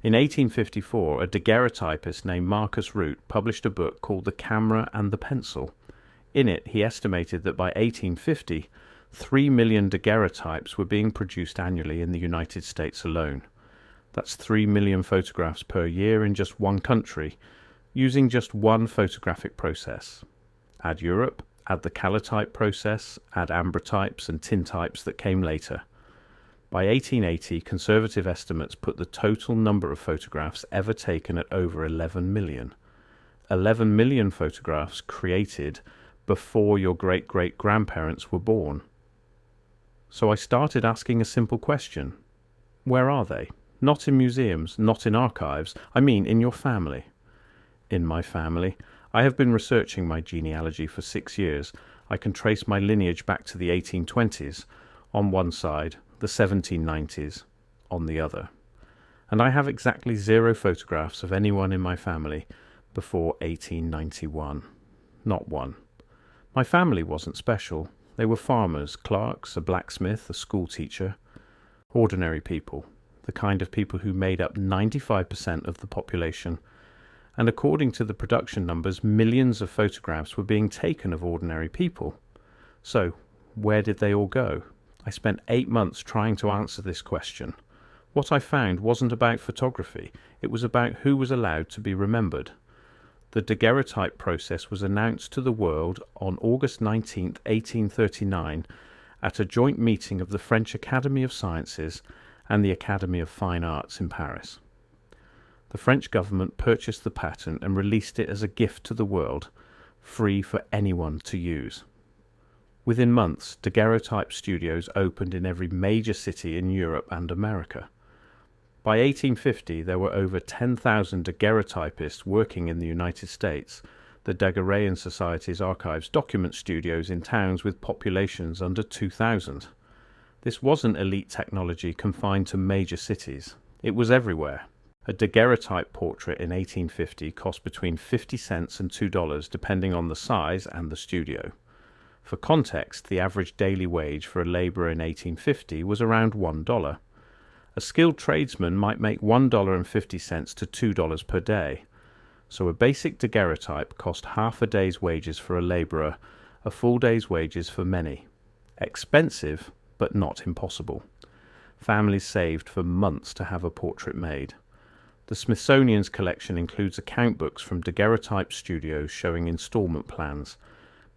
In 1854, a daguerreotypist named Marcus Root published a book called The Camera and the Pencil. In it, he estimated that by 1850, 3 million daguerreotypes were being produced annually in the United States alone. That's 3 million photographs per year in just one country, using just one photographic process. Add Europe, add the calotype process, add ambrotypes and tintypes that came later. By 1880, conservative estimates put the total number of photographs ever taken at over 11 million. 11 million photographs created before your great-great-grandparents were born. So I started asking a simple question. Where are they? Not in museums, not in archives, I mean in your family. In my family, I have been researching my genealogy for 6 years. I can trace my lineage back to the 1820s on one side, the 1790s on the other. And I have exactly 0 photographs of anyone in my family before 1891. Not one. My family wasn't special. They were farmers, clerks, a blacksmith, a school teacher. Ordinary people, the kind of people who made up 95% of the population. And according to the production numbers, millions of photographs were being taken of ordinary people. So, where did they all go? I spent 8 months trying to answer this question. What I found wasn't about photography, it was about who was allowed to be remembered. The daguerreotype process was announced to the world on August 19, 1839, at a joint meeting of the French Academy of Sciences and the Academy of Fine Arts in Paris. The French government purchased the patent and released it as a gift to the world, free for anyone to use. Within months, daguerreotype studios opened in every major city in Europe and America. By 1850, there were over 10,000 daguerreotypists working in the United States. The Daguerrean Society's archives document studios in towns with populations under 2,000. This wasn't elite technology confined to major cities. It was everywhere. A daguerreotype portrait in 1850 cost between 50 cents and $2 depending on the size and the studio. For context, the average daily wage for a labourer in 1850 was around $1. A skilled tradesman might make $1.50 to $2 per day. So a basic daguerreotype cost half a day's wages for a labourer, a full day's wages for many. Expensive, but not impossible. Families saved for months to have a portrait made. The Smithsonian's collection includes account books from daguerreotype studios showing installment plans.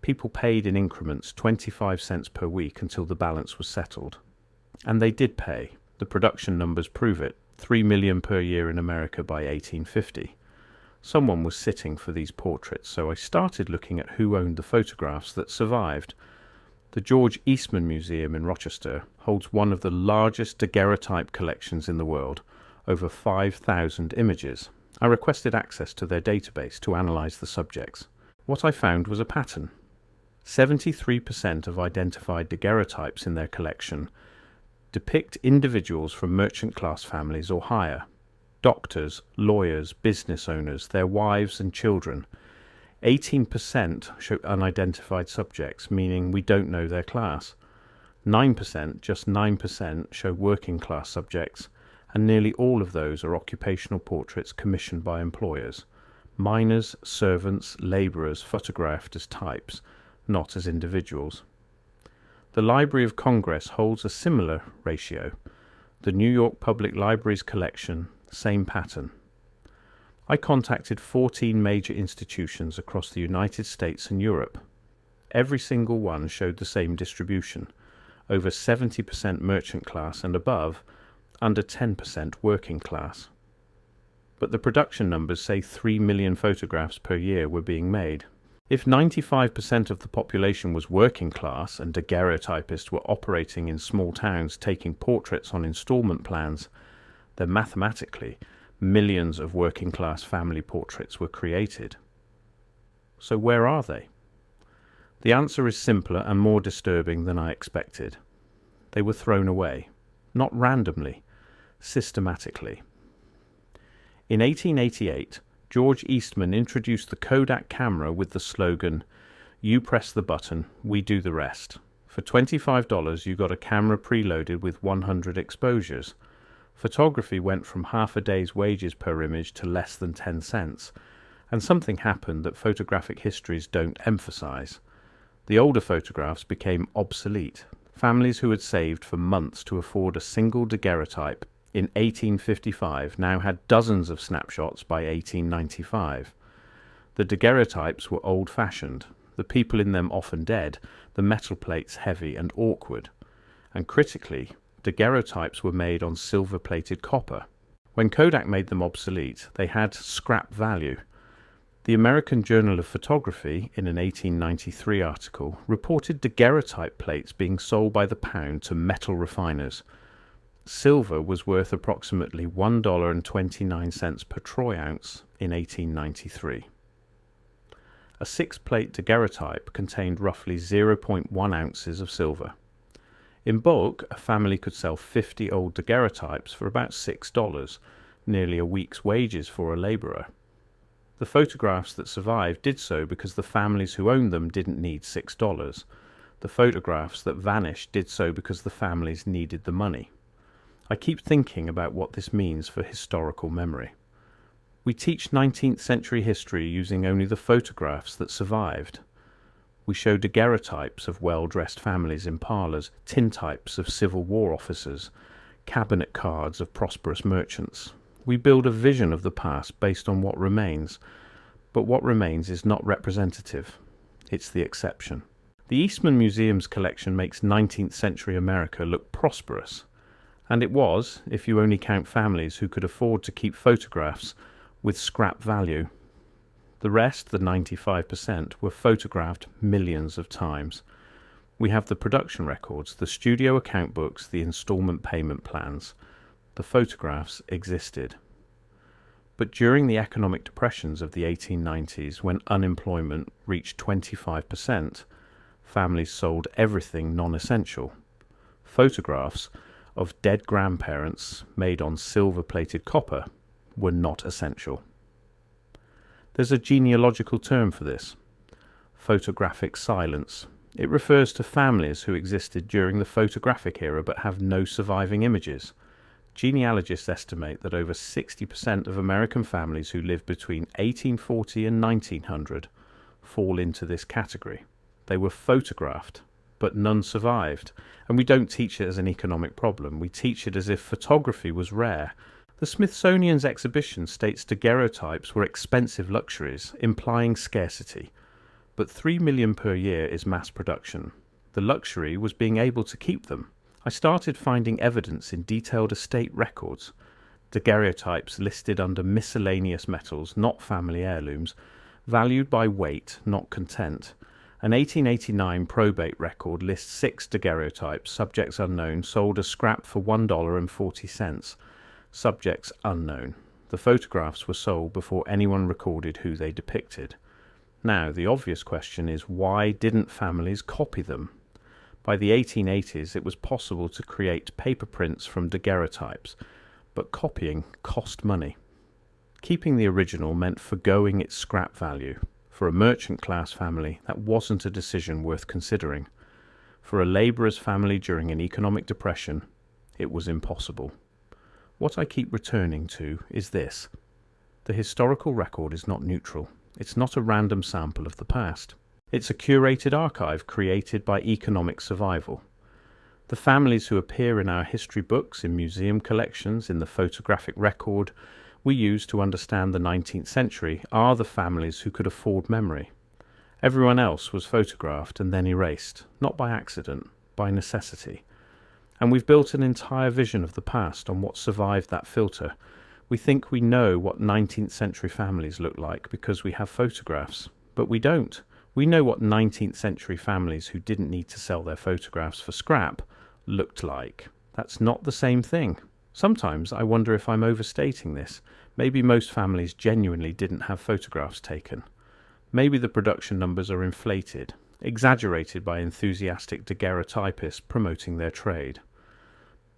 People paid in increments 25 cents per week until the balance was settled. And they did pay. The production numbers prove it. 3 million per year in America by 1850. Someone was sitting for these portraits, so I started looking at who owned the photographs that survived. The George Eastman Museum in Rochester holds one of the largest daguerreotype collections in the world, over 5,000 images. I requested access to their database to analyze the subjects. What I found was a pattern. 73% of identified daguerreotypes in their collection depict individuals from merchant class families or higher. Doctors, lawyers, business owners, their wives and children. 18% show unidentified subjects, meaning we don't know their class. 9%, just 9%, show working class subjects, and nearly all of those are occupational portraits commissioned by employers. Miners, servants, labourers photographed as types, not as individuals. The Library of Congress holds a similar ratio. The New York Public Library's collection, same pattern. I contacted 14 major institutions across the United States and Europe. Every single one showed the same distribution. Over 70% merchant class and above, under 10% working class. But the production numbers say 3 million photographs per year were being made. If 95% of the population was working class and daguerreotypists were operating in small towns taking portraits on installment plans, then mathematically, millions of working class family portraits were created. So where are they? The answer is simpler and more disturbing than I expected. They were thrown away, not randomly, systematically. In 1888, George Eastman introduced the Kodak camera with the slogan, "You press the button, we do the rest." For $25, you got a camera preloaded with 100 exposures. Photography went from half a day's wages per image to less than 10 cents, and something happened that photographic histories don't emphasize. The older photographs became obsolete. Families who had saved for months to afford a single daguerreotype in 1855 now had dozens of snapshots by 1895. The daguerreotypes were old-fashioned, the people in them often dead, the metal plates heavy and awkward. And critically, daguerreotypes were made on silver-plated copper. When Kodak made them obsolete, they had scrap value. The American Journal of Photography, in an 1893 article, reported daguerreotype plates being sold by the pound to metal refiners. Silver was worth approximately $1.29 per troy ounce in 1893. A 6-plate daguerreotype contained roughly 0.1 ounces of silver. In bulk, a family could sell 50 old daguerreotypes for about $6, nearly a week's wages for a labourer. The photographs that survived did so because the families who owned them didn't need $6. The photographs that vanished did so because the families needed the money. I keep thinking about what this means for historical memory. We teach 19th century history using only the photographs that survived. We show daguerreotypes of well-dressed families in parlours, tintypes of Civil War officers, cabinet cards of prosperous merchants. We build a vision of the past based on what remains, but what remains is not representative. It's the exception. The Eastman Museum's collection makes 19th century America look prosperous, and it was, if you only count families who could afford to keep photographs with scrap value. The rest, the 95%, were photographed millions of times. We have the production records, the studio account books, the installment payment plans. The photographs existed. But during the economic depressions of the 1890s, when unemployment reached 25%, families sold everything non-essential. Photographs of dead grandparents made on silver-plated copper were not essential. There's a genealogical term for this: photographic silence. It refers to families who existed during the photographic era but have no surviving images. Genealogists estimate that over 60% of American families who lived between 1840 and 1900 fall into this category. They were photographed, but none survived. And we don't teach it as an economic problem. We teach it as if photography was rare. The Smithsonian's exhibition states daguerreotypes were expensive luxuries, implying scarcity. But $3 million per year is mass production. The luxury was being able to keep them. I started finding evidence in detailed estate records. Daguerreotypes listed under miscellaneous metals, not family heirlooms, valued by weight, not content. An 1889 probate record lists 6 daguerreotypes, subjects unknown, sold as scrap for $1.40. Subjects unknown. The photographs were sold before anyone recorded who they depicted. Now, the obvious question is, why didn't families copy them? By the 1880s, it was possible to create paper prints from daguerreotypes, but copying cost money. Keeping the original meant forgoing its scrap value. For a merchant class family, that wasn't a decision worth considering. For a labourer's family during an economic depression, it was impossible. What I keep returning to is this: the historical record is not neutral. It's not a random sample of the past. It's a curated archive created by economic survival. The families who appear in our history books, in museum collections, in the photographic record we use to understand the 19th century are the families who could afford memory. Everyone else was photographed and then erased, not by accident, by necessity. And we've built an entire vision of the past on what survived that filter. We think we know what 19th century families look like because we have photographs, but we don't. We know what 19th century families who didn't need to sell their photographs for scrap looked like. That's not the same thing. Sometimes I wonder if I'm overstating this. Maybe most families genuinely didn't have photographs taken. Maybe the production numbers are inflated, exaggerated by enthusiastic daguerreotypists promoting their trade.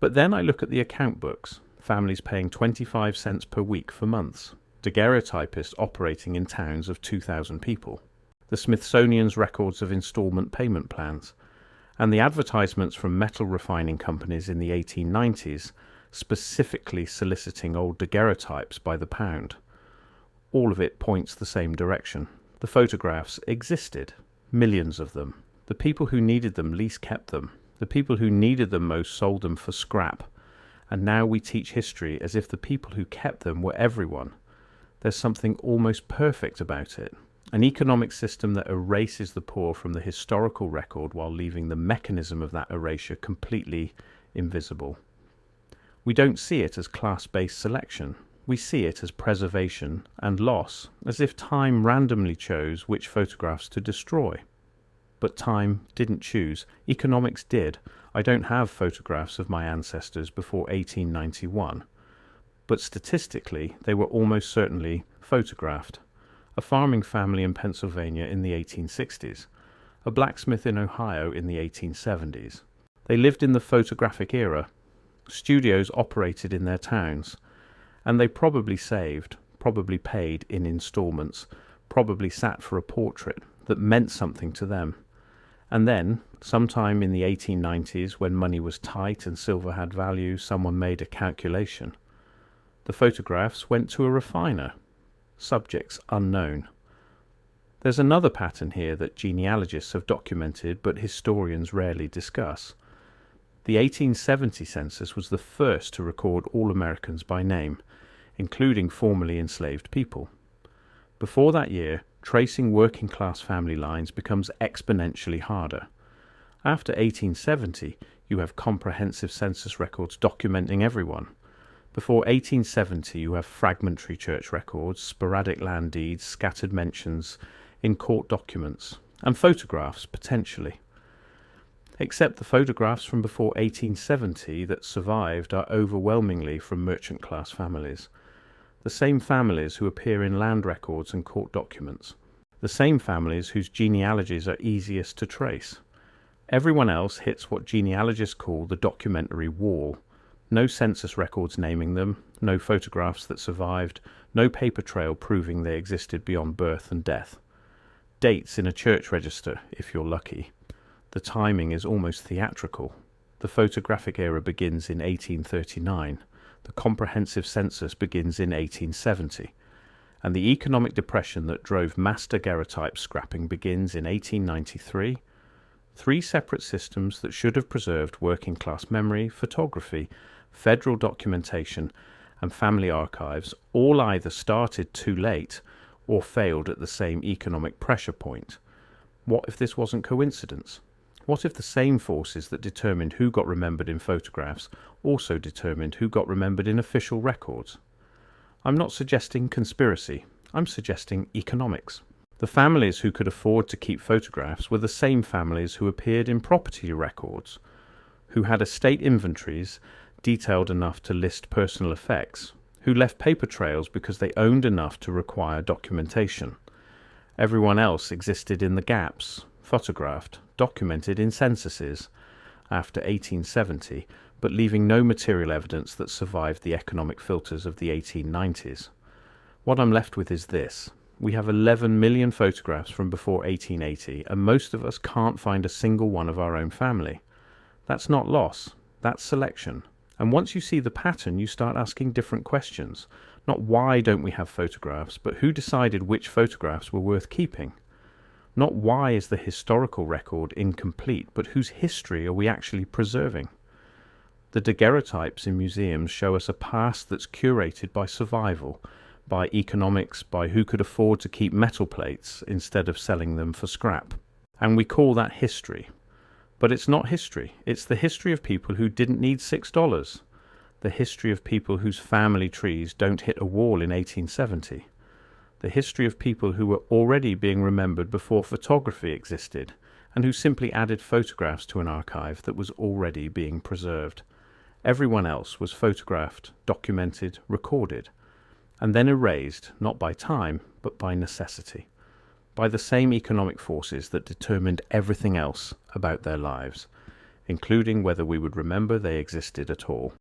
But then I look at the account books, families paying 25 cents per week for months, daguerreotypists operating in towns of 2,000 people, the Smithsonian's records of installment payment plans, and the advertisements from metal refining companies in the 1890s specifically soliciting old daguerreotypes by the pound. All of it points the same direction. The photographs existed, millions of them. The people who needed them least kept them. The people who needed them most sold them for scrap. And now we teach history as if the people who kept them were everyone. There's something almost perfect about it. An economic system that erases the poor from the historical record while leaving the mechanism of that erasure completely invisible. We don't see it as class-based selection. We see it as preservation and loss, as if time randomly chose which photographs to destroy. But time didn't choose. Economics did. I don't have photographs of my ancestors before 1891. But statistically, they were almost certainly photographed. A farming family in Pennsylvania in the 1860s. A blacksmith in Ohio in the 1870s. They lived in the photographic era. Studios operated in their towns. And they probably saved, probably paid in installments, probably sat for a portrait that meant something to them. And then, sometime in the 1890s, when money was tight and silver had value, someone made a calculation. The photographs went to a refiner. Subjects unknown. There's another pattern here that genealogists have documented but historians rarely discuss. The 1870 census was the first to record all Americans by name, including formerly enslaved people. Before that year, tracing working-class family lines becomes exponentially harder. After 1870, you have comprehensive census records documenting everyone. Before 1870, you have fragmentary church records, sporadic land deeds, scattered mentions in court documents, and photographs, potentially. Except the photographs from before 1870 that survived are overwhelmingly from merchant-class families. The same families who appear in land records and court documents. The same families whose genealogies are easiest to trace. Everyone else hits what genealogists call the documentary wall. No census records naming them, no photographs that survived, no paper trail proving they existed beyond birth and death. Dates in a church register, if you're lucky. The timing is almost theatrical. The photographic era begins in 1839. The comprehensive census begins in 1870. And the economic depression that drove mass daguerreotype scrapping begins in 1893. 3 separate systems that should have preserved working-class memory, photography, federal documentation, and family archives all either started too late or failed at the same economic pressure point. What if this wasn't coincidence? What if the same forces that determined who got remembered in photographs also determined who got remembered in official records? I'm not suggesting conspiracy, I'm suggesting economics. The families who could afford to keep photographs were the same families who appeared in property records, who had estate inventories detailed enough to list personal effects, who left paper trails because they owned enough to require documentation. Everyone else existed in the gaps, photographed, documented in censuses after 1870, but leaving no material evidence that survived the economic filters of the 1890s. What I'm left with is this. We have 11 million photographs from before 1880, and most of us can't find a single one of our own family. That's not loss, that's selection. And once you see the pattern, you start asking different questions. Not why don't we have photographs, but who decided which photographs were worth keeping? Not why is the historical record incomplete, but whose history are we actually preserving? The daguerreotypes in museums show us a past that's curated by survival, by economics, by who could afford to keep metal plates instead of selling them for scrap. And we call that history. But it's not history. It's the history of people who didn't need $6. The history of people whose family trees don't hit a wall in 1870. The history of people who were already being remembered before photography existed, and who simply added photographs to an archive that was already being preserved. Everyone else was photographed, documented, recorded, and then erased, not by time, but by necessity, by the same economic forces that determined everything else about their lives, including whether we would remember they existed at all.